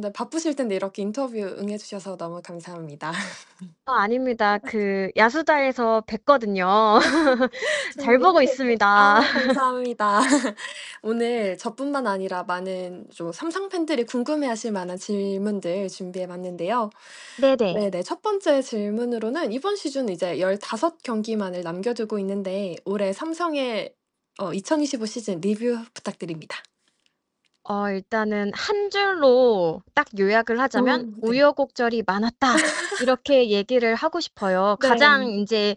네. 바쁘실 텐데 이렇게 인터뷰 응해 주셔서 너무 감사합니다. 아닙니다. 그 야수다에서 뵀거든요. 잘 네. 보고 있습니다. 감사합니다. 오늘 저뿐만 아니라 많은 좀 삼성 팬들이 궁금해하실 만한 질문들 준비해 봤는데요. 네네. 네네. 첫 번째 질문으로는 이번 시즌 이제 15 경기만을 남겨두고 있는데 올해 삼성의 2025 시즌 리뷰 부탁드립니다. 일단은 한 줄로 딱 요약을 하자면 네. "우여곡절이 많았다." 이렇게 얘기를 하고 싶어요. 가장 네. 인제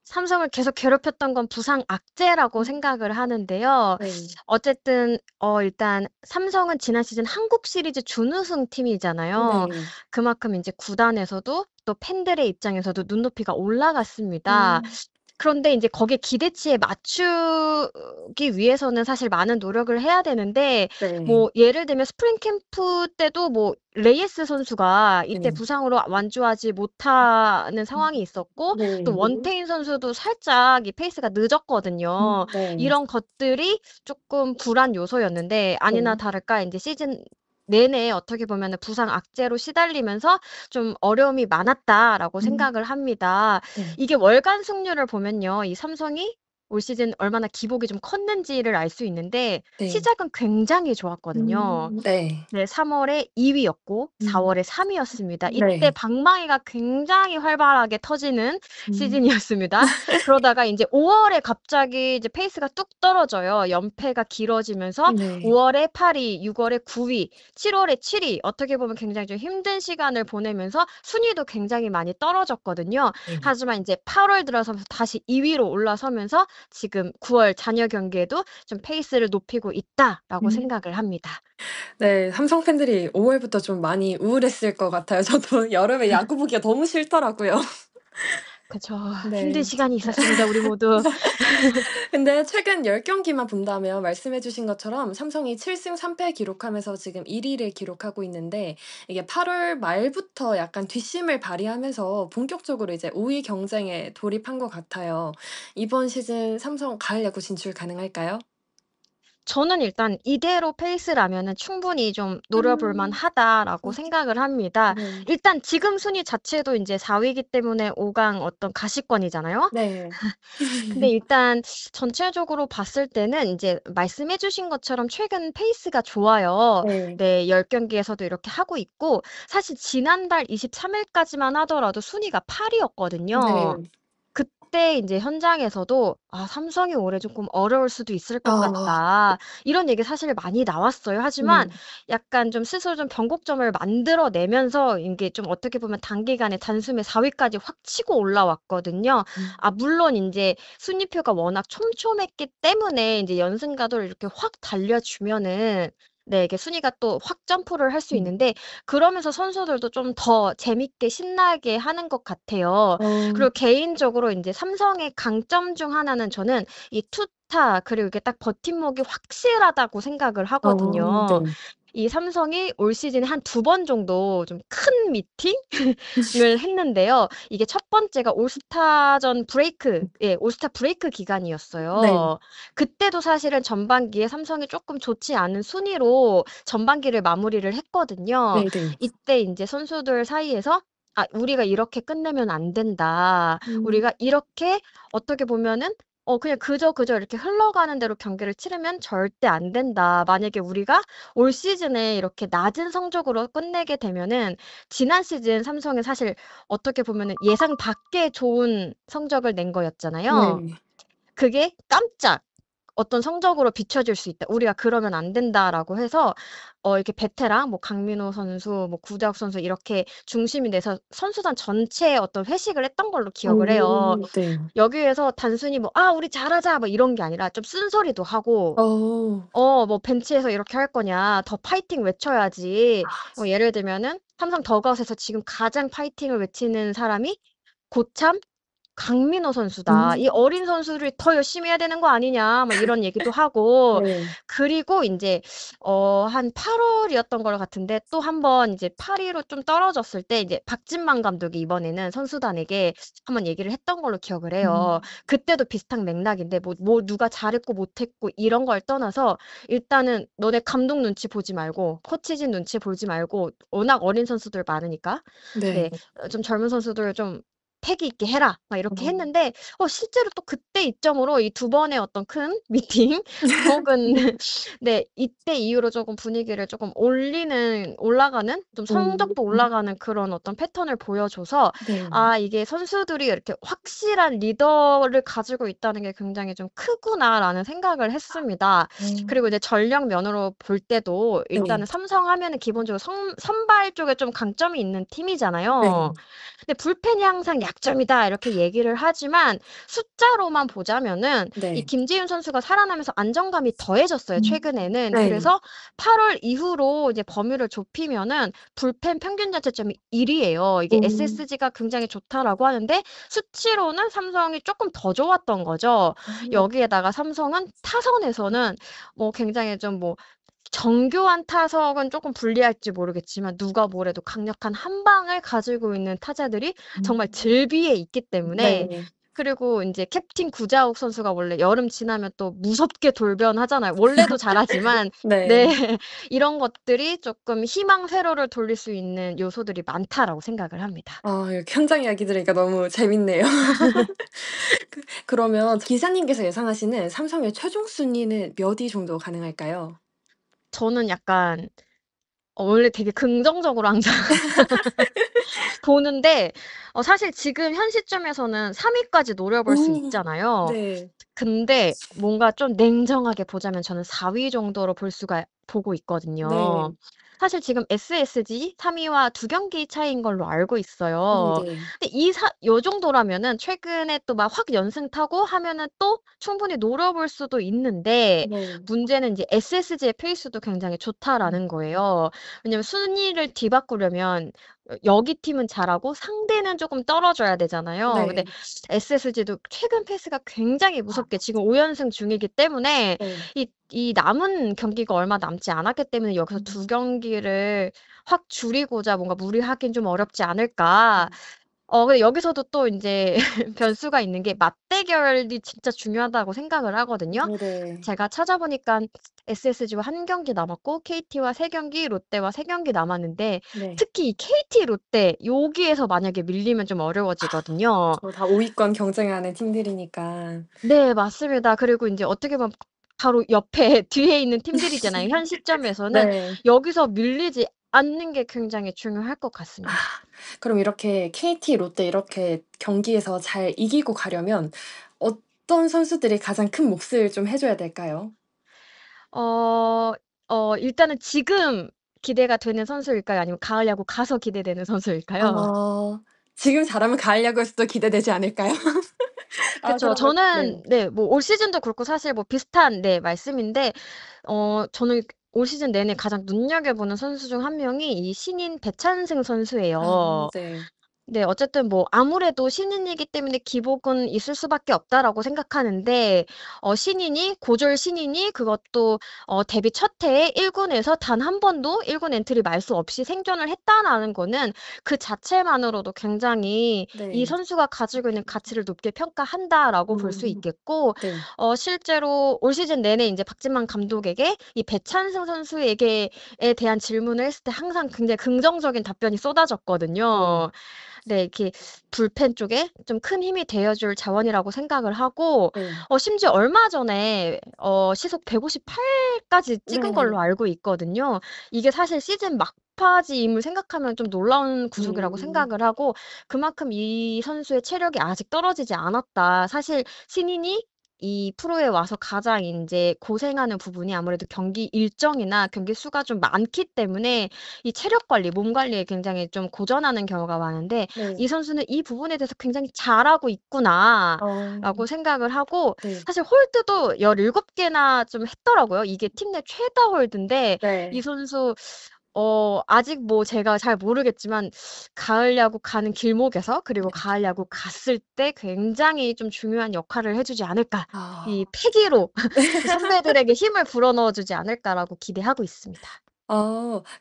삼성을 계속 괴롭혔던 건 부상 악재라고 음 생각을 하는데요. 네. 어쨌든 일단 삼성은 지난 시즌 한국 시리즈 준우승 팀이잖아요. 네. 그만큼 인제 구단에서도 또 팬들의 입장에서도 눈높이가 올라갔습니다. 음 그런데 인제 거기에 기대치에 맞추기 위해서는 사실 많은 노력을 해야 되는데 네. 뭐 예를 들면 스프링 캠프 때도 뭐 레이스 선수가 이때 네. 부상으로 완주하지 못하는 상황이 있었고 또 네. 원태인 선수도 살짝 이 페이스가 늦었거든요. 네. 이런 것들이 쪼끔 불안 요소였는데 아니나 네. 다를까 인제 시즌 내내 어떻게 보면은 부상 악재로 시달리면서 좀 어려움이 많았다라고 음 생각을 합니다. 네. 이게 월간 승률을 보면요. 이 삼성이 올 시즌 얼마나 기복이 좀 컸는지를 알 수 있는데 네. 시작은 굉장히 좋았거든요. 네. 네 3 월에 2 위였고 4 음 월에 3 위였습니다. 이때 네. 방망이가 굉장히 활발하게 터지는 음 시즌이었습니다. 그러다가 인제 5 월에 갑자기 이제 페이스가 뚝 떨어져요. 연패가 길어지면서 네. 5 월에 8 위, 6 월에 9 위, 7 월에 7 위 어떻게 보면 굉장히 좀 힘든 시간을 보내면서 순위도 굉장히 많이 떨어졌거든요. 네. 하지만 인제 8월 들어서면서 다시 2 위로 올라서면서 지금 9월 잔여 경기에도 좀 '페이스를 높이고 있다.'라고 음 생각을 합니다. 네. 삼성 팬들이 5 월부터 좀 많이 우울했을 것 같아요. 저도 여름에 야구 보기가 너무 싫더라고요. 그쵸. 힘든 네. 시간이 있었습니다, 우리 모두. 근데 최근 10 경기만 본다면 말씀해 주신 것처럼 삼성이 7승 3패 기록하면서 지금 1 위를 기록하고 있는데 이게 8월 말부터 약간 뒷심을 발휘하면서 본격적으로 이제 5위 경쟁에 돌입한 것 같아요. 이번 시즌 삼성 가을 야구 진출 가능할까요? 저는 일단 이대로 페이스라면은 충분히 좀 노려볼 음. 만하다라고 생각을 합니다. 네. 일단 지금 순위 자체도 인제 4 위이기 때문에 5강 어떤 가시권이잖아요. 네. 근데 일단 전체적으로 봤을 때는 인제 말씀해 주신 것처럼 최근 페이스가 좋아요. 네. 네 10 경기에서도 이렇게 하고 있고 사실 지난달 23 일까지만 하더라도 순위가 8 위였거든요. 네. 그때 인제 현장에서도 "아 삼성이 올해 쪼끔 어려울 수도 있을 것 아 같다." 이런 얘기 사실 많이 나왔어요. 하지만 네. 약간 좀 스스로 좀 변곡점을 만들어 내면서 이게 좀 어떻게 보면 단기간에 단숨에 4 위까지 확 치고 올라왔거든요. 음. 물론 인제 순위표가 워낙 촘촘했기 때문에 인제 연승가도를 이렇게 확 달려주면은 네 이게 순위가 또 확 점프를 할 수 음. 있는데 그러면서 선수들도 좀 더 재밌게 신나게 하는 것 같아요. 어. 그리고 개인적으로 인제 삼성의 강점 중 하나는 저는 이 투타 그리고 이게 딱 버팀목이 확실하다고 생각을 하거든요. 네. 이 삼성이 올 시즌에 한 2번 정도 좀 큰 미팅을 했는데요. 이게 첫 번째가 올스타전 브레이크 예 올스타 브레이크 네. 기간이었어요. 그때도 사실은 전반기에 삼성이 쪼끔 좋지 않은 순위로 전반기를 마무리를 했거든요. 네네. 이때 인제 선수들 사이에서 '아 우리가 이렇게 끝내면 안 된다. 음. 우리가 이렇게 어떻게 보면은 그냥 그저 이렇게 흘러가는 대로 경기를 치르면 절대 안 된다. 만약에 우리가 올 시즌에 이렇게 낮은 성적으로 끝내게 되면은 지난 시즌 삼성이 사실 어떻게 보면은 예상 밖의 좋은 성적을 낸 거였잖아요. 네. 그게 깜짝 어떤 성적으로 비춰질 수 있다. "우리가 그러면 안 된다."라고 해서 이렇게 베테랑 뭐 강민호 선수 뭐 구자욱 선수 이렇게 중심이 돼서 선수단 전체의 어떤 회식을 했던 걸로 기억을 해요. 네. 여기에서 단순히 뭐 "아 우리 잘하자." 뭐 이런 게 아니라 좀 쓴소리도 하고 어. 뭐 "벤치에서 이렇게 할 거냐. 더 파이팅 외쳐야지." 예를 들면은 삼성 더그아웃에서 지금 가장 파이팅을 외치는 사람이 고참 강민호 선수다. 이 음. 어린 선수들이 더 열심히 해야 되는 거 아니냐. 막 이런 얘기도 하고. 네. 그리고 이제 한 8월이었던 것 같은데 또 한 번 이제 8위로 좀 떨어졌을 때 이제 박진만 감독이 이번에는 선수단에게 한번 얘기를 했던 걸로 기억을 해요. 음. 그때도 비슷한 맥락인데 뭐 누가 잘했고 못했고 이런 걸 떠나서 일단은 너네 감독 눈치 보지 말고 코치진 눈치 보지 말고 워낙 어린 선수들 많으니까 네, 네. 좀 젊은 선수들 좀 패기 있게 해라 막 이렇게 어. 했는데 실제로 또 그때 이점으로 이 두 번의 어떤 큰 미팅 혹은 네, 이때 이후로 조금 분위기를 조금 올라가는 좀 음. 성적도 올라가는 그런 어떤 패턴을 보여줘서 네. 아, 이게 선수들이 이렇게 확실한 리더를 가지고 있다는 게 굉장히 좀 크구나라는 생각을 했습니다. 음. 그리고 이제 전력 면으로 볼 때도 네. 일단은 삼성 하면은 기본적으로 선발 쪽에 좀 강점이 있는 팀이잖아요. 네. 근데 불펜이 항상 약점이다 이렇게 얘기를 하지만 숫자로만 보자면은 이 네. 김지훈 선수가 살아나면서 안정감이 더해졌어요, 최근에는. 네. 그래서 8월 이후로 이제 범위를 좁히면은 불펜 평균 자책점이 1위예요. 이게 음. SSG가 굉장히 좋다라고 하는데 수치로는 삼성이 조금 더 좋았던 거죠. 여기에다가 삼성은 타선에서는 뭐 굉장히 좀 뭐 정교한 타석은 조금 불리할지 모르겠지만 누가 뭐래도 강력한 한 방을 가지고 있는 타자들이 정말 음. 즐비해 있기 때문에 네. 그리고 인제 캡틴 구자욱 선수가 원래 여름 지나면 또 무섭게 돌변하잖아요. 원래도 잘하지만 네. 네. 이런 것들이 쪼끔 희망 회로를 돌릴 수 있는 요소들이 많다라고 생각을 합니다. 아 이렇게 현장 이야기 들으니까 너무 재밌네요. 그러면 기사님께서 예상하시는 삼성의 최종 순위는 몇 위 정도 가능할까요? 저는 약간 원래 되게 긍정적으로 항상 보는데 사실 지금 현 시점에서는 3 위까지 노려볼 수 오. 있잖아요. 네. 근데 뭔가 좀 냉정하게 보자면 저는 4위 정도로 보고 있거든요. 네. 사실 지금 SSG 3 위와 2경기 차이인 걸로 알고 있어요. 네네. 근데 요 정도라면은 최근에 또 막 확 연승 타고 하면은 또 충분히 노려볼 수도 있는데 네. 문제는 이제 SSG의 페이스도 굉장히 좋다라는 거예요. 왜냐면 순위를 뒤바꾸려면 여기 팀은 잘하고 상대는 조금 떨어져야 되잖아요. 근데 네. SSG도 최근 페이스가 굉장히 무섭게 지금 5 연승 중이기 때문에 네. 이 남은 경기가 얼마 남지 않았기 때문에 여기서 두 음. 경기를 확 줄이고자 뭔가 무리하긴 좀 어렵지 않을까. 근데 여기서도 또 인제 변수가 있는 게 맞대결이 진짜 중요하다고 생각을 하거든요. 네네. 제가 찾아보니깐 SSG와 1 경기 남았고 KT와 3 경기, 롯데와 3 경기 남았는데 네. 특히 이 KT, 롯데 여기에서 만약에 밀리면 좀 어려워지거든요. 다 5 위권 경쟁하는 팀들이니까. 네, 맞습니다. 그리고 인제 어떻게 보면 바로 옆에 뒤에 있는 팀들이잖아요, 현 시점에서는. 네. 여기서 밀리지 않는 게 굉장히 중요할 것 아 같습니다. 그럼 이렇게 KT, 롯데 이렇게 경기에서 잘 이기고 가려면 어떤 선수들이 가장 큰 몫을 좀 해 줘야 될까요? 어 일단은 지금 기대가 되는 선수일까요? 아니면 가을 야구 가서 기대되는 선수일까요? 어 지금 잘하면 가을 야구에서도 기대되지 않을까요? 아 그쵸. 그러면 네. 저는 네, 뭐 올 시즌도 그렇고 사실 뭐 비슷한 네, 말씀인데 저는 올 시즌 내내 가장 눈여겨보는 선수 중 한 명이 이 신인 배찬승 아 선수예요. 네. 네, 어쨌든 뭐 아무래도 신인이기 때문에 기복은 있을 수밖에 없다라고 생각하는데 신인이 고졸 신인이 그것도 데뷔 첫 해에 1 군에서 단 한 번도 1군 엔트리 말수 없이 생존을 했다라는 거는 그 자체만으로도 굉장히 이 네. 선수가 가지고 있는 가치를 높게 평가한다라고 볼 수 음 있겠고 네. 실제로 올 시즌 내내 인제 박진만 감독에게 이 배찬승 선수에게 에 대한 질문을 했을 때 항상 굉장히 긍정적인 답변이 네. 쏟아졌거든요. 네. 이렇게 불펜 쪽에 좀 큰 힘이 되어 줄 자원이라고 생각을 하고 네. 심지어 얼마 전에 시속 158 까지 찍은 걸로 네. 알고 있거든요. 이게 사실 시즌 막바지임을 생각하면 좀 놀라운 구속이라고 음 생각을 하고 그만큼 이 선수의 체력이 아직 떨어지지 않았다. 사실 신인이 이 프로에 와서 가장 인제 고생하는 부분이 아무래도 경기 일정이나 경기 수가 좀 많기 때문에 이 체력 관리, 몸 관리에 굉장히 좀 고전하는 경우가 많은데 네. 이 선수는 '이 부분에 대해서 굉장히 잘하고 있구나.'라고 어 생각을 하고 네. 사실 홀드도 17 개나 좀 했더라고요. 이게 팀 내 최다 홀드인데 이 네. 선수 아직 뭐 제가 잘 모르겠지만 가을 야구 가는 길목에서 그리고 네. 가을 야구 갔을 때 굉장히 좀 중요한 역할을 해 주지 않을까. 이 아. 패기로 이 선배들에게 힘을 불어넣어 주지 않을까라고 기대하고 있습니다.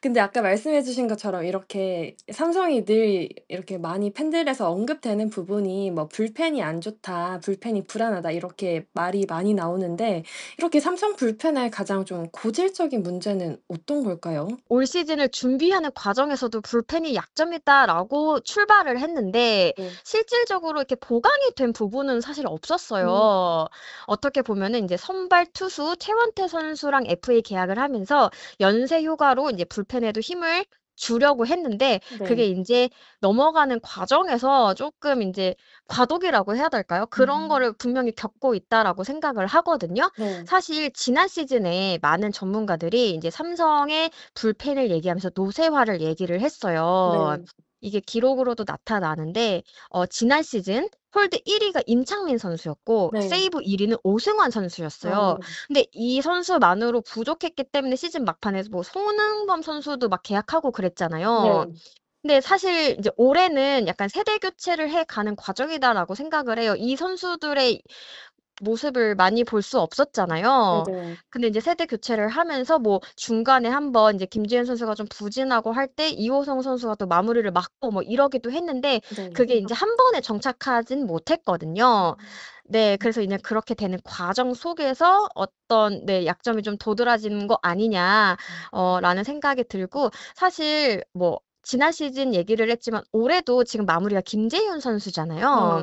근데 아까 말씀해 주신 것처럼 이렇게 삼성이 늘 이렇게 많이 팬들에서 언급되는 부분이 뭐 "불펜이 안 좋다. 불펜이 불안하다." 이렇게 말이 많이 나오는데 이렇게 삼성 불펜의 가장 좀 고질적인 문제는 어떤 걸까요? 올 시즌을 준비하는 과정에서도 '불펜이 약점이다.'라고 출발을 했는데 네. 실질적으로 이렇게 보강이 된 부분은 사실 음. 없었어요. 어떻게 보면은 인제 선발 투수 최원태 선수랑 FA 계약을 하면서 연쇄 휴가로 인제 불펜에도 힘을 주려고 했는데 그게 네. 인제 넘어가는 과정에서 쪼끔 인제 과도기라고 해야 될까요? 그런 음. 거를 분명히 겪고 있다라고 생각을 하거든요. 네. 사실 지난 시즌에 많은 전문가들이 인제 삼성의 불펜을 얘기하면서 노쇠화를 얘기를 했어요. 네. 이게 기록으로도 나타나는데 지난 시즌 홀드 1 위가 임창민 선수였고 네. 세이브 1 위는 오승환 선수였어요. 어. 근데 이 선수만으로 부족했기 때문에 시즌 막판에 뭐 송능범 선수도 막 계약하고 그랬잖아요. 네. 근데 사실 이제 올해는 약간 '세대 교체를 해 가는 과정이다.'라고 생각을 해요. 이 선수들의 모습을 많이 볼 수 없었잖아요. 네네. 근데 인제 세대 교체를 하면서 뭐 중간에 한번 인제 김지현 선수가 좀 부진하고 할 때 이호성 선수가 또 마무리를 맡고 뭐 이러기도 했는데 네. 그게 인제 한 번에 정착하진 못했거든요. 네. 그래서 이제 그렇게 되는 과정 속에서 어떤 네 '약점이 좀 도드라지는 거 아니냐.' 라는 생각이 들고 사실 뭐 지난 시즌 얘기를 했지만 올해도 지금 마무리가 김재윤 선수잖아요. 네.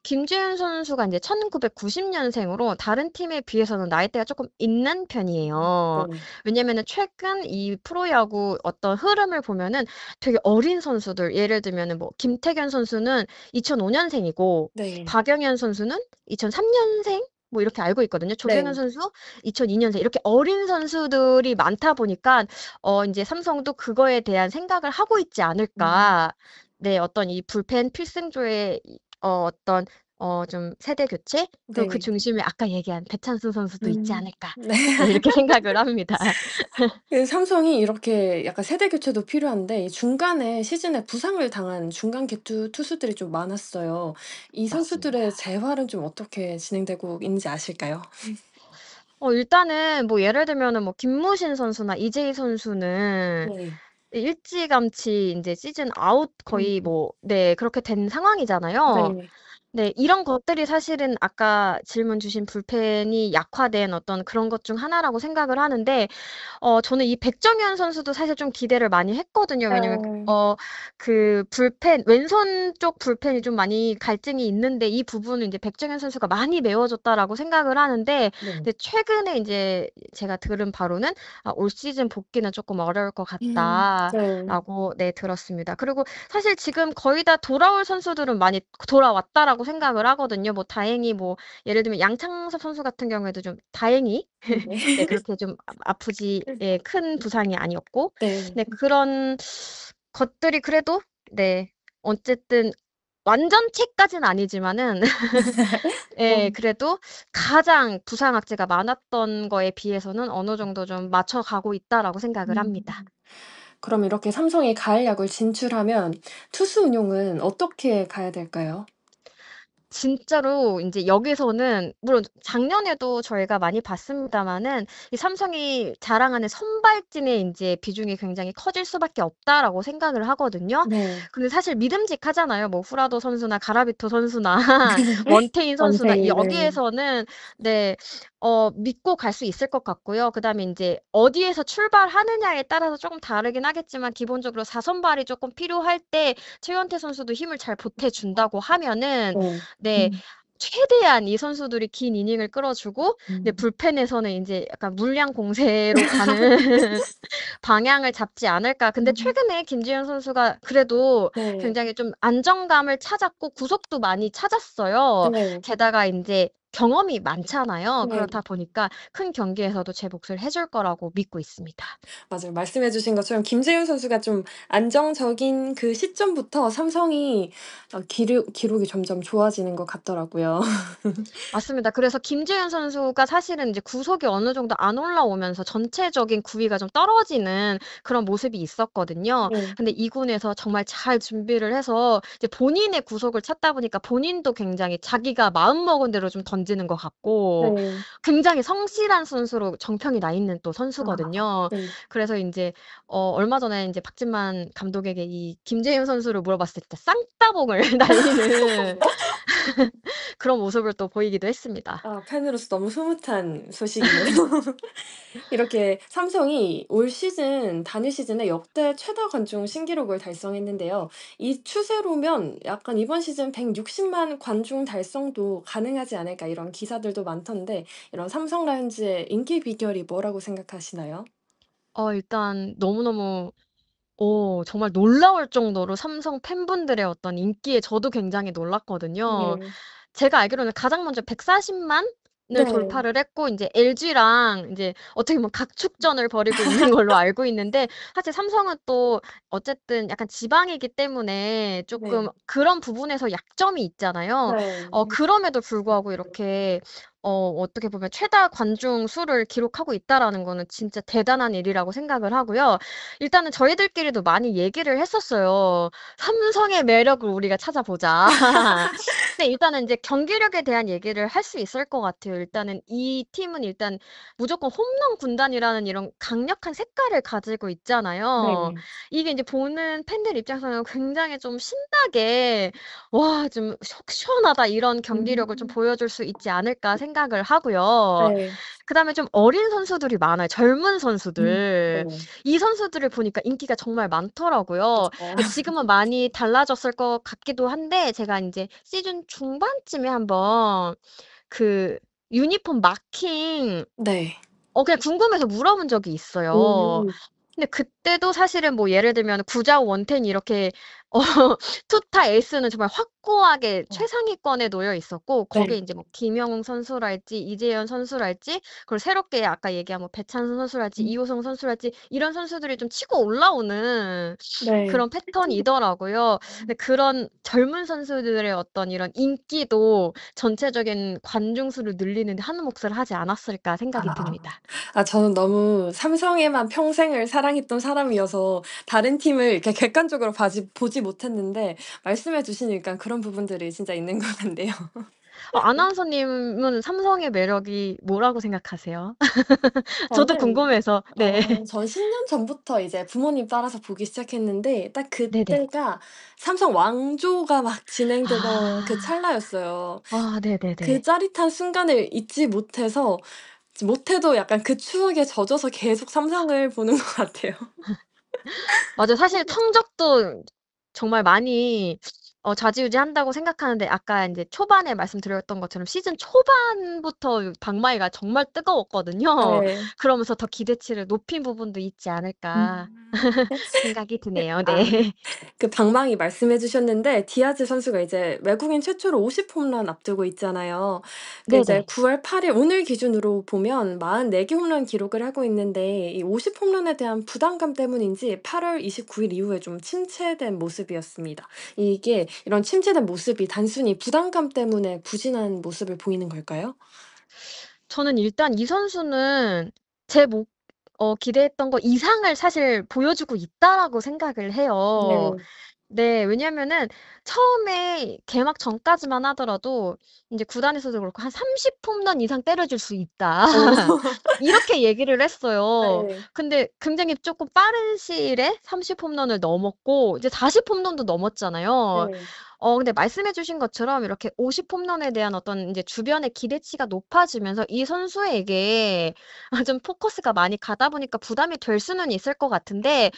김지훈 선수가 인제 1990 년생으로 다른 팀에 비해서는 나이대가 쪼끔 있는 편이에요. 네. 왜냐면은 최근 이 프로야구 어떤 흐름을 보면은 되게 어린 선수들 예를 들면은 뭐 김태견 선수는 2005 년생이고 네. 박영현 선수는 2003 년생 뭐 이렇게 알고 있거든요. 조병현 네. 선수 2002 년생 이렇게 어린 선수들이 많다 보니까 인제 삼성도 그거에 대한 생각을 하고 있지 음. 않을까. 네. 어떤 이 불펜 필승조의 어떤 좀 세대 교체 그리고 그 네. 중심에 아까 얘기한 배찬수 선수도 있지 음. 않을까. 네. 네 이렇게 생각을 합니다. 그 삼성이 이렇게 약간 세대 교체도 필요한데 이 중간에 시즌에 부상을 당한 중간 계투 투수들이 좀 많았어요. 이 선수들의 맞습니다. 재활은 좀 어떻게 진행되고 있는지 아실까요? 일단은 뭐 예를 들면은 뭐 김무신 선수나 이재희 선수는 네. 일찌감치 인제 시즌 아웃 음. 거의 뭐 네 그렇게 된 상황이잖아요. 네. 네. 이런 것들이 사실은 아까 질문 주신 불펜이 약화된 어떤 그런 것 중 하나라고 생각을 하는데 저는 이 백정현 선수도 사실 좀 기대를 많이 했거든요. 왜냐면 어. 그 불펜 왼손 쪽 불펜이 좀 많이 갈증이 있는데 이 부분을 인제 백정현 선수가 많이 메워줬다라고 생각을 하는데 네. 근데 최근에 인제 제가 들은 바로는 "올 시즌 복귀는 쪼끔 어려울 것 네. 같다."라고 네 들었습니다. 그리고 사실 지금 거의 다 돌아올 선수들은 많이 돌아왔다라고 생각을 하거든요. 뭐 다행히 뭐 예를 들면 양창섭 선수 같은 경우에도 좀 다행히 네. 네 그렇게 좀 아프지 예 큰 부상이 아니었고 네. 네 그런 것들이 그래도 네 어쨌든 완전체까지는 아니지만은 어. 예 그래도 가장 부상 악재가 많았던 거에 비해서는 어느 정도 좀 맞춰가고 있다라고 생각을 음. 합니다. 그럼 이렇게 삼성이 가을 야구를 진출하면 투수 운용은 어떻게 가야 될까요? 진짜로 인제 여기서는 물론 작년에도 저희가 많이 봤습니다마는 이 삼성이 자랑하는 선발진의 인제 비중이 굉장히 커질 수밖에 없다라고 생각을 하거든요. 네. 근데 사실 믿음직하잖아요. 뭐 후라도 선수나 가라비토 선수나 원태인 선수나 원태인 네. 여기에서는 네 믿고 갈 수 있을 것 같고요. 그다음에 인제 어디에서 출발하느냐에 따라서 쪼금 다르긴 하겠지만 기본적으로 4 선발이 쪼끔 필요할 때 최원태 선수도 힘을 잘 보태 준다고 하면은 네. 네 최대한 이 선수들이 긴 이닝을 끌어주고 네 음. 불펜에서는 인제 약간 물량 공세로 가는 방향을 잡지 않을까. 근데 음. 최근에 김지현 선수가 그래도 네. 굉장히 좀 안정감을 찾았고 구속도 많이 찾았어요. 네. 게다가 인제 경험이 많잖아요. 네. 그렇다 보니까 큰 경기에서도 제 몫을 해줄 거라고 믿고 있습니다. 맞아요. 말씀해 주신 것처럼 김재윤 선수가 좀 안정적인 그 시점부터 삼성이 기록이 점점 좋아지는 것 같더라고요. 맞습니다. 그래서 김재현 선수가 사실은 이제 구속이 어느 정도 안 올라오면서 전체적인 구위가 좀 떨어지는 그런 모습이 있었거든요. 네. 근데 2 군에서 정말 잘 준비를 해서 이제 본인의 구속을 찾다 보니까 본인도 굉장히 자기가 마음먹은 대로 좀 던지는 것 같고 네. 굉장히 성실한 선수로 정평이 나 있는 또 아 선수거든요. 네. 그래서 인제 얼마 전에 인제 박진만 감독에게 이 김재현 선수를 물어봤을 때 쌍따봉을 날리는 그런 모습을 또 보이기도 했습니다. 아 팬으로서 너무 흐뭇한 소식이네요. 이렇게 삼성이 올 시즌 단일 시즌에 역대 최다 관중 신기록을 달성했는데요. 이 추세로면 약간 이번 시즌 160만 관중 달성도 가능하지 않을까 이런 기사들도 많던데 이런 삼성 라이온즈의 인기 비결이 뭐라고 생각하시나요? 일단 너무너무 정말 놀라울 정도로 삼성 팬분들의 어떤 인기에 저도 굉장히 놀랐거든요. 네. 제가 알기로는 가장 먼저 140만 을 네. 돌파를 했고 인제 LG랑 인제 어떻게 보면 각축전을 벌이고 있는 걸로 알고 있는데 사실 삼성은 또 어쨌든 약간 지방이기 때문에 쪼끔 네. 그런 부분에서 약점이 있잖아요. 네. 그럼에도 불구하고 이렇게 어떻게 보면 '최다 관중 수를 기록하고 있다.'라는 거는 진짜 대단한 일이라고 생각을 하고요. 일단은 저희들끼리도 많이 얘기를 했었어요. "삼성의 매력을 우리가 찾아보자." 네. 일단은 인제 경기력에 대한 얘기를 할 수 있을 것 같아요. 일단은 이 팀은 일단 무조건 홈런 군단이라는 이런 강력한 색깔을 가지고 있잖아요. 네. 이게 인제 보는 팬들 입장에서는 굉장히 좀 신나게 '와 좀 속 시원하다.' 이런 경기력을 좀 음. 보여줄 수 있지 않을까 생각을 하고요. 네. 그다음에 좀 어린 선수들이 많아요, 젊은 선수들. 네. 이 선수들을 보니까 인기가 정말 많더라고요. 맞아요. 지금은 많이 달라졌을 것 같기도 한데 제가 인제 시즌 중반쯤에 한번 그 유니폼 마킹 네. 그냥 궁금해서 물어본 적이 있어요. 음. 근데 그때도 사실은 뭐 예를 들면 구자 원텐이 이렇게 어 투타 에이스는 정말 확고하게 최상위권에 놓여 있었고 거기에 네. 인제 뭐 김영웅 선수랄지 이재현 선수랄지 그리고 새롭게 아까 얘기한 뭐 배찬선 선수랄지 이호성 선수랄지 이런 선수들이 좀 치고 올라오는 네. 그런 패턴이더라고요. 근데 그런 젊은 선수들의 어떤 이런 인기도 전체적인 관중 수를 늘리는 데 한 몫을 하지 않았을까 생각이 아. 듭니다. 저는 너무 삼성에만 평생을 사랑했던 사람이어서 다른 팀을 이렇게 객관적으로 봐지 보지 못했는데 말씀해 주시니까 그런 부분들이 진짜 있는 것 같네요. 아나운서님은 삼성의 매력이 뭐라고 생각하세요? 저도 저는 궁금해서. 네. 전 10년 전부터 이제 부모님 따라서 보기 시작했는데 딱 네네. 그때가 삼성 왕조가 막 진행되던 그 아. 찰나였어요. 그 네네네. 짜릿한 순간을 잊지 못해서 못해도 약간 그 추억에 젖어서 계속 삼성을 보는 것 같아요. 맞아요. 사실 성적도 정말 많이 좌지우지한다고 생각하는데 아까 인제 초반에 말씀드렸던 것처럼 시즌 초반부터 방망이가 정말 뜨거웠거든요. 네. 그러면서 더 기대치를 높인 부분도 있지 않을까 생각이 네. 드네요. 네. 그 방망이 말씀해 주셨는데 디아즈 선수가 이제 외국인 최초로 50 홈런 앞두고 있잖아요. 그 이제 네네. 9월 8일 오늘 기준으로 보면 44개 홈런 기록을 하고 있는데 이 50 홈런에 대한 부담감 때문인지 8월 29일 이후에 좀 침체된 모습이었습니다. 이게 이런 침체된 모습이 단순히 부담감 때문에 부진한 모습을 보이는 걸까요? 저는 일단 이 선수는 제 기대했던 거 이상을 사실 보여주고 있다라고 생각을 해요. 네. 네. 왜냐하면은 처음에 개막 전까지만 하더라도 인제 구단에서도 그렇고 "한 30 홈런 이상 때려줄 수 있다." 어. 이렇게 얘기를 했어요. 네. 근데 굉장히 쪼끔 빠른 시일에 30 홈런을 넘었고 이제 40 홈런도 넘었잖아요. 네. 근데 말씀해 주신 것처럼 이렇게 50 홈런에 대한 어떤 인제 주변의 기대치가 높아지면서 이 선수에게 좀 포커스가 많이 가다 보니까 부담이 될 수는 있을 것 같은데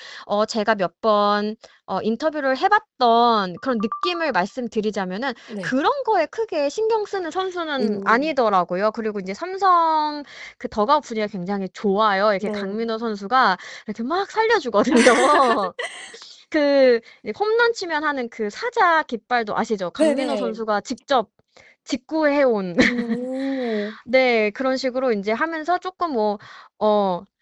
제가 몇 번 인터뷰를 해 봤던 그런 느낌을 말씀드리자면은 네. 그런 거에 크게 신경 쓰는 선수는 음. 아니더라고요. 그리고 인제 삼성 그 더가웃 분위기가 굉장히 좋아요. 이렇게 네. 강민호 선수가 이렇게 막 살려 주거든요. 이제 홈런 치면 하는 그 사자 깃발도 아시죠? 강민호 네네. 선수가 직접 직구해 온 오. 네. 그런 식으로 인제 하면서 쪼끔 뭐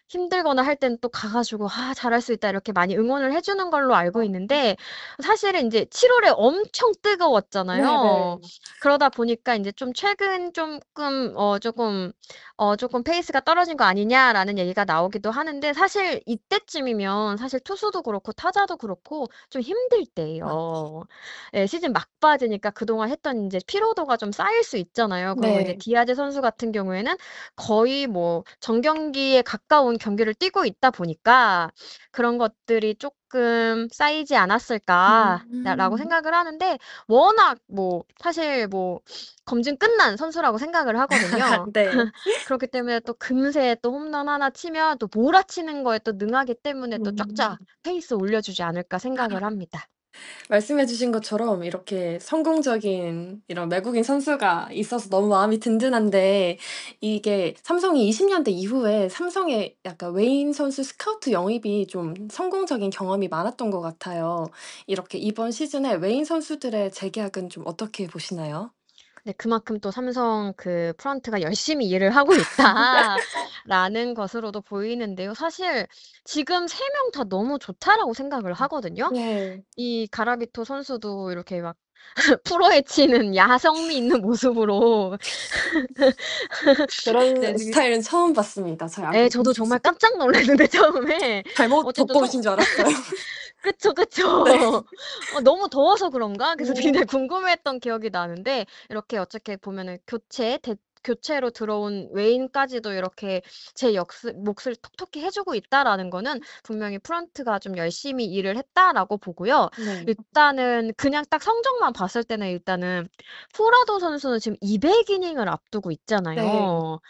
힘들거나 할 때는 또 가 가지고 "아 잘할 수 있다." 이렇게 많이 응원을 해 주는 걸로 알고 있는데 사실은 인제 7 월에 엄청 뜨거웠잖아요. 네네. 그러다 보니까 인제 좀 최근 쪼끔 쪼끔 "페이스가 떨어진 거 아니냐?"라는 얘기가 나오기도 하는데 사실 이때쯤이면 사실 투수도 그렇고 타자도 그렇고 좀 힘들 맞 때예요. 예. 시즌 막바지니까 그동안 했던 인제 피로도가 좀 쌓일 수 있잖아요. 그리고 인제 네. 디아즈 선수 같은 경우에는 거의 뭐 정경기에 가까운 경기를 뛰고 있다 보니까 '그런 것들이 쪼끔 쌓이지 않았을까.' 라고 음. 생각을 하는데 워낙 뭐 사실 뭐 검증 끝난 선수라고 생각을 하거든요. 네. 그렇기 때문에 또 금세 또 홈런 하나 치면 또 몰아치는 거에 또 능하기 때문에 또 음. 쫙쫙 페이스 올려주지 않을까 생각을 합니다. 말씀해 주신 것처럼 이렇게 성공적인 이런 외국인 선수가 있어서 너무 마음이 든든한데 이게 삼성이 20 년대 이후에 삼성에 약간 외인 선수 스카우트 영입이 좀 성공적인 경험이 많았던 것 같아요. 이렇게 이번 시즌에 외인 선수들의 재계약은 좀 어떻게 보시나요? 네. 그만큼 또 삼성 그 프런트가 '열심히 일을 하고 있다.'라는 것으로도 보이는데요. 사실 지금 3명 다 너무 좋다라고 생각을 하거든요. 네. 이 가라비토 선수도 이렇게 막 프로에 치는 야성미 있는 모습으로 네 그런 되게 스타일은 처음 봤습니다. 저희 예 야구 저도 정말 선수. 깜짝 놀랐는데 처음에 잘못 어쨌든 돋보이신 줄 알았어요. 그쵸, 그쵸. 네. 너무 더워서 그런가? 그래서 음. 굉장히 궁금했던 기억이 나는데 이렇게 어떻게 보면은 교체로 들어온 외인까지도 이렇게 제 역스 몫을 톡톡히 해 주고 있다라는 거는 분명히 '프런트가 좀 열심히 일을 했다.'라고 보고요. 네. 일단은 그냥 딱 성적만 봤을 때는 일단은 후라도 선수는 지금 200 이닝을 앞두고 네. 있잖아요.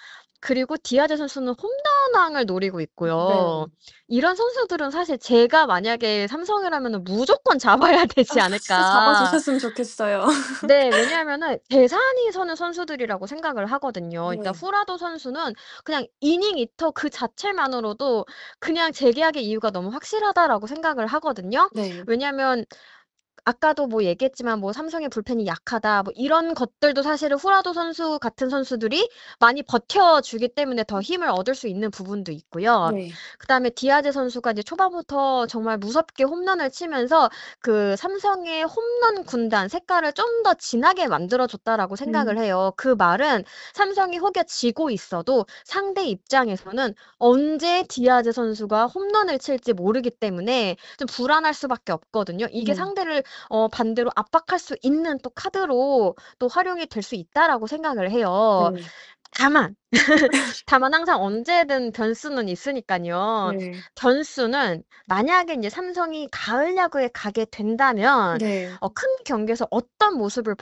그리고 디아즈 선수는 홈런왕을 노리고 있고요. 네. 이런 선수들은 사실 제가 만약에 삼성이라면은 무조건 잡아야 아 되지 진짜 잡아 않을까. 주셨으면 좋겠어요. 네. 왜냐하면은 계산이 서는 선수들이라고 생각을 하거든요. 일단 네. 후라도 선수는 그냥 이닝 이터 그 자체만으로도 그냥 재계약의 이유가 너무 확실하다라고 생각을 하거든요. 네. 왜냐하면 아까도 뭐 얘기했지만 뭐 "삼성의 불펜이 약하다." 뭐 이런 것들도 사실은 후라도 선수 같은 선수들이 많이 버텨주기 때문에 더 힘을 얻을 수 있는 부분도 있고요. 네. 그다음에 디아즈 선수가 이제 초반부터 정말 무섭게 홈런을 치면서 그 삼성의 홈런 군단 색깔을 좀 더 진하게 만들어 줬다라고 음. 생각을 해요. 그 말은 삼성이 혹여 지고 있어도 상대 입장에서는 언제 디아즈 선수가 홈런을 칠지 모르기 때문에 좀 불안할 수밖에 없거든요. 이게 네. 상대를 반대로 압박할 수 있는 또 카드로 또 활용이 될 수 있다라고 생각을 해요. 네. 다만, 다만 항상 언제든 변수는 있으니깐요. 네. 변수는 만약에 인제 삼성이 가을 야구에 가게 된다면 네. 큰 경기에서 어떤 모습을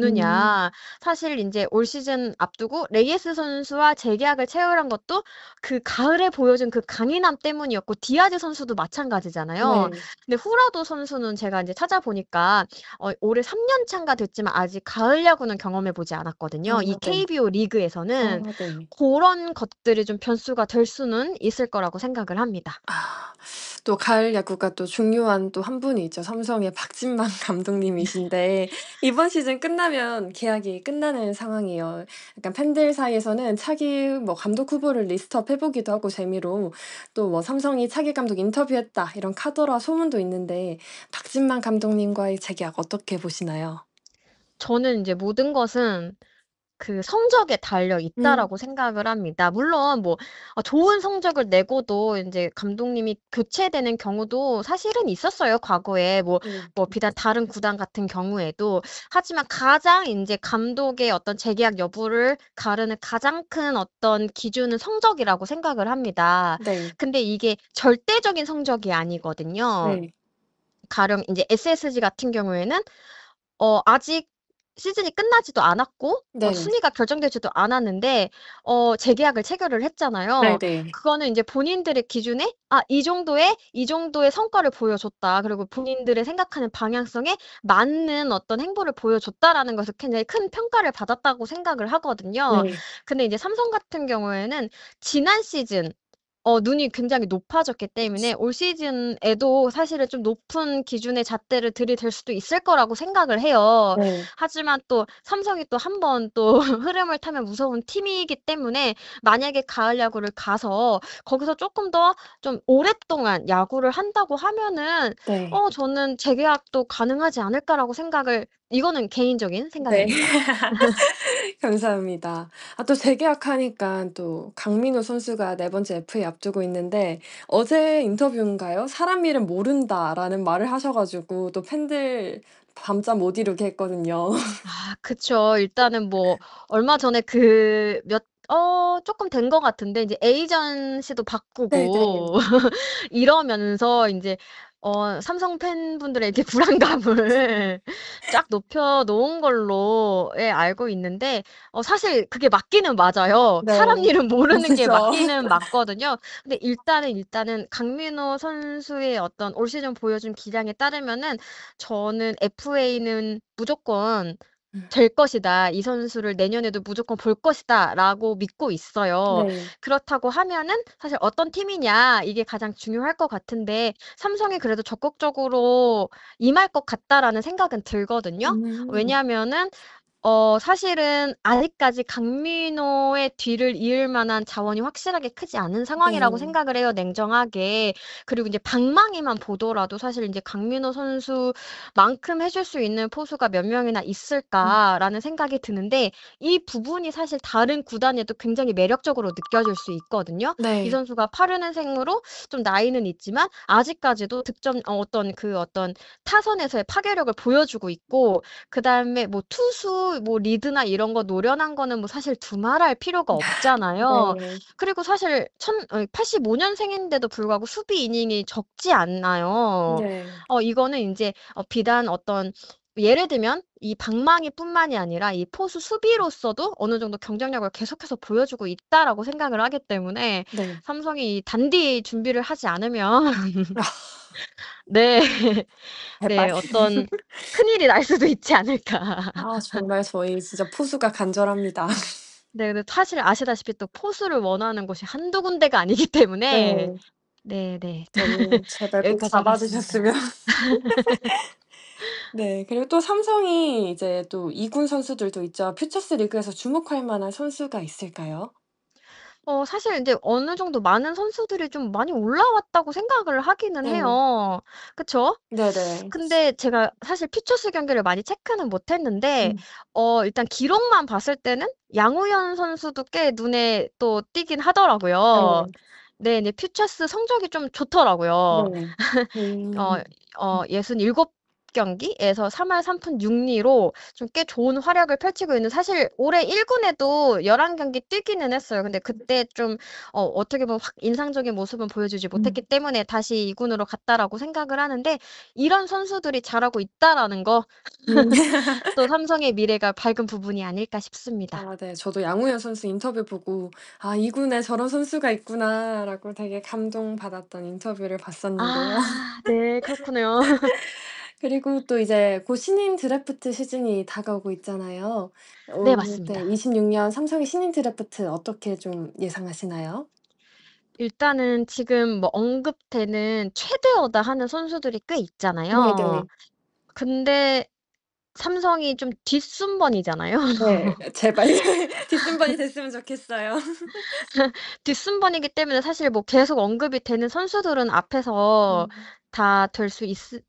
음. 보여주느냐. 사실 인제 올 시즌 앞두고 레이에스 선수와 재계약을 체결한 것도 그 가을에 보여준 그 강인함 때문이었고 디아즈 선수도 마찬가지잖아요. 네. 근데 후라도 선수는 제가 인제 찾아보니까 올해 3년 차인가 됐지만 아직 가을 야구는 경험해 보지 않았거든요. 이 아 네. KBO 리그에서는. 아 네. 고런 것들이 좀 변수가 될 수는 있을 거라고 생각을 합니다. 아 또 가을 야구가 또 중요한 또 한 분이 있죠. 삼성의 박진만 감독님이신데 이번 시즌 끝나면 계약이 끝나는 상황이에요. 약간 팬들 사이에서는 차기 뭐 감독 후보를 리스트업 해 보기도 하고 재미로 또 뭐 "삼성이 차기 감독 인터뷰했다." 이런 카더라 소문도 있는데 박진만 감독님과의 재계약 어떻게 보시나요? 저는 인제 모든 것은 그 성적에 달려 음. 있다라고 생각을 합니다. 물론 뭐 좋은 성적을 내고도 인제 감독님이 교체되는 경우도 사실은 있었어요, 과거에. 네. 비단 다른 구단 같은 경우에도. 하지만 가장 인제 감독의 어떤 재계약 여부를 가르는 가장 큰 어떤 기준은 성적이라고 생각을 합니다. 네. 근데 이게 절대적인 성적이 아니거든요. 네. 가령 인제 SSG 같은 경우에는 아직 시즌이 끝나지도 않았고 네. 순위가 결정되지도 않았는데 재계약을 체결을 했잖아요. 네네. 그거는 인제 본인들의 기준에 '아 이 정도의 성과를 보여줬다. 그리고 본인들의 생각하는 방향성에 맞는 어떤 행보를 보여줬다.'라는 것을 굉장히 큰 평가를 받았다고 생각을 하거든요. 네. 근데 이제 삼성 같은 경우에는 지난 시즌 눈이 굉장히 높아졌기 때문에 올 시즌에도 사실은 좀 높은 기준의 잣대를 들이댈 수도 있을 거라고 생각을 해요. 네. 하지만 또 삼성이 또 한 번 또 흐름을 타면 무서운 팀이기 때문에 만약에 가을 야구를 가서 거기서 조금 더 좀 오랫동안 야구를 한다고 하면은 네. 저는 재계약도 가능하지 않을까라고 생각을, 이거는 개인적인 네. 생각입니다. 감사합니다. 아 또 재계약하니까 또 강민호 선수가 네 번째 FA 앞두고 있는데 어제 인터뷰인가요? "사람 이름 모른다."라는 말을 하셔 가지고 또 팬들 밤잠 못 이루게 했거든요. 아 그쵸. 일단은 뭐 얼마 전에 쪼끔 된 것 같은데 이제 에이전시도 네네. 바꾸고 이러면서 인제 삼성 팬분들에게 불안감을 쫙 높여 놓은 걸로 예 알고 있는데, 사실 그게 맞기는 맞아요. 네. 사람 이름 모르는 게 그죠. 맞기는 맞거든요. 근데 일단은 강민호 선수의 어떤 올 시즌 보여준 기량에 따르면은 저는 FA는 무조건 음. 될 것이다. 이 선수를 내년에도 무조건 볼 것이다라고 믿고 있어요. 네. 그렇다고 하면은 사실 어떤 팀이냐 이게 가장 중요할 것 같은데, 삼성이 그래도 적극적으로 임할 것 같다라는 생각은 들거든요. 음. 왜냐하면은 사실은 아직까지 강민호의 뒤를 이을 만한 자원이 확실하게 크지 않은 상황이라고 네. 생각을 해요, 냉정하게. 그리고 인제 방망이만 보더라도 사실 인제 '강민호 선수만큼 해줄 수 있는 포수가 몇 명이나 음. 있을까?'라는 생각이 드는데, 이 부분이 사실 다른 구단에도 굉장히 매력적으로 느껴질 수 있거든요. 이 네. 선수가 8 년생으로 좀 나이는 있지만 아직까지도 어떤 타선에서의 파괴력을 보여주고 있고, 그다음에 뭐 투수 뭐 리드나 이런 거 노련한 거는 뭐 사실 두말할 필요가 없잖아요. 네. 그리고 사실 85 년생인데도 불구하고 수비 이닝이 적지 않나요. 네. 이거는 인제 비단 어떤, 예를 들면 이 방망이뿐만이 아니라 이 포수 수비로서도 어느 정도 경쟁력을 계속해서 보여주고 있다라고 생각을 하기 때문에 네. 삼성이 단디 준비를 하지 않으면 아 네. 제발. 네. 어떤 큰일이 날 수도 있지 않을까. 아 정말 저희 진짜 포수가 간절합니다. 네. 근데 사실 아시다시피 또 포수를 원하는 곳이 한두 군데가 아니기 때문에 네. 네네. 너무 제발 꼭 여기까지 잡아 하겠습니다. 주셨으면. 네. 그리고 또 삼성이 이제 또 2군 선수들도 있죠. 퓨처스 리그에서 주목할 만한 선수가 있을까요? 사실 인제 어느 정도 많은 선수들이 좀 많이 올라왔다고 생각을 하기는 네. 해요. 그쵸? 네네. 근데 제가 사실 퓨처스 경기를 많이 체크는 못 했는데 음. 일단 기록만 봤을 때는 양우현 선수도 꽤 눈에 또 띄긴 하더라고요. 네. 네. 이제 퓨처스 성적이 좀 좋더라고요. 네. 어 음. 67 경기에서 3할 3푼 6 리로 좀 꽤 좋은 활약을 펼치고 있는, 사실 올해 1 군에도 11 경기 뛰기는 했어요. 근데 그때 좀 어떻게 보면 확 인상적인 모습은 보여주지 못했기 음. 때문에 다시 2 군으로 갔다라고 생각을 하는데, 이런 선수들이 잘하고 있다라는 거 음. 또 삼성의 미래가 밝은 부분이 아닐까 싶습니다. 아 네. 저도 양우현 선수 인터뷰 보고 '아 이 군에 저런 선수가 있구나.'라고 되게 감동받았던 인터뷰를 봤었는데요. 아 네. 그렇군요. 그리고 또 이제 곧 신인 드래프트 시즌이 다가오고 있잖아요. 네 네 맞습니다. 26년 삼성의 신인 드래프트 어떻게 좀 예상하시나요? 일단은 지금 뭐 언급되는 최대어다 하는 선수들이 꽤 있잖아요. 네네. 근데 삼성이 좀 뒷순번이잖아요. 네. 제발 뒷순번이 됐으면 좋겠어요. 뒷순번이기 때문에 사실 뭐 계속 언급이 되는 선수들은 앞에서 음.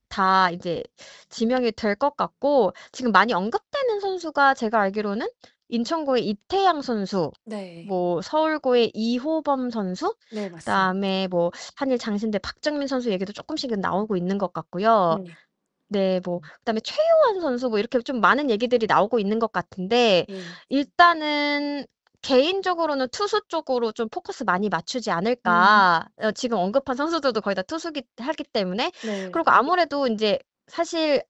다 이제 지명이 될 것 같고, 지금 많이 언급되는 선수가 제가 알기로는 인천고의 이태양 선수, 네. 뭐 서울고의 이호범 선수, 네 맞습니다. 그다음에 뭐 한일 장신대 박정민 선수 얘기도 쪼끔씩은 나오고 있는 것 같고요. 네. 네. 뭐 그다음에 최요한 선수 뭐 이렇게 좀 많은 얘기들이 나오고 있는 것 같은데, 네. 일단은 개인적으로는 투수 쪽으로 좀 포커스 많이 맞추지 음. 않을까. 지금 언급한 선수들도 거의 다 투수기 하기 때문에. 네. 그리고 아무래도 인제 사실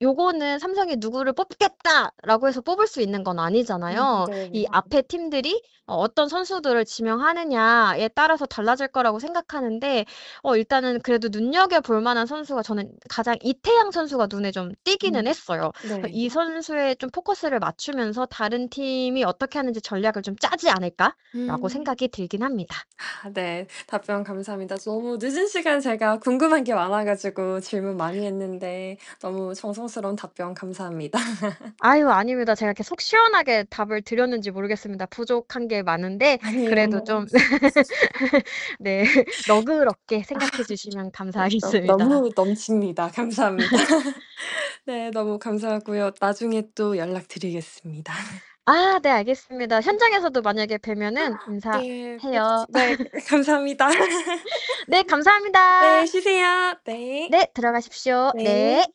요거는 삼성이 누구를 뽑겠다라고 해서 뽑을 수 있는 건 아니잖아요. 이 네네. 앞에 팀들이 어떤 선수들을 지명하느냐에 따라서 달라질 거라고 생각하는데, 일단은 그래도 눈여겨볼 만한 선수가 저는 가장 이태양 선수가 눈에 좀 띄기는 음. 했어요. 그래서 네. 이 선수에 좀 포커스를 맞추면서 다른 팀이 어떻게 하는지 전략을 좀 짜지 않을까라고 음. 생각이 들긴 합니다. 아 네. 답변 감사합니다. 너무 늦은 시간 제가 궁금한 게 많아 가지고 질문 많이 했는데 너무 정성스러운 답변 감사합니다. 아유, 아닙니다. 제가 이렇게 속 시원하게 답을 드렸는지 모르겠습니다. 부족한 게 많은데, 그래도 아니에요. 좀, 네, 너그럽게 생각해 주시면 감사하겠습니다. 너무 넘칩니다. 감사합니다. 네. 너무 감사하고요. 나중에 또 연락드리겠습니다. 아, 네, 알겠습니다. 현장에서도 만약에 뵈면은 네. 꼭 인사해요. 네. 감사합니다. 네, 감사합니다. 네. 쉬세요. 네. 네, 들어가십시오. 네. 네.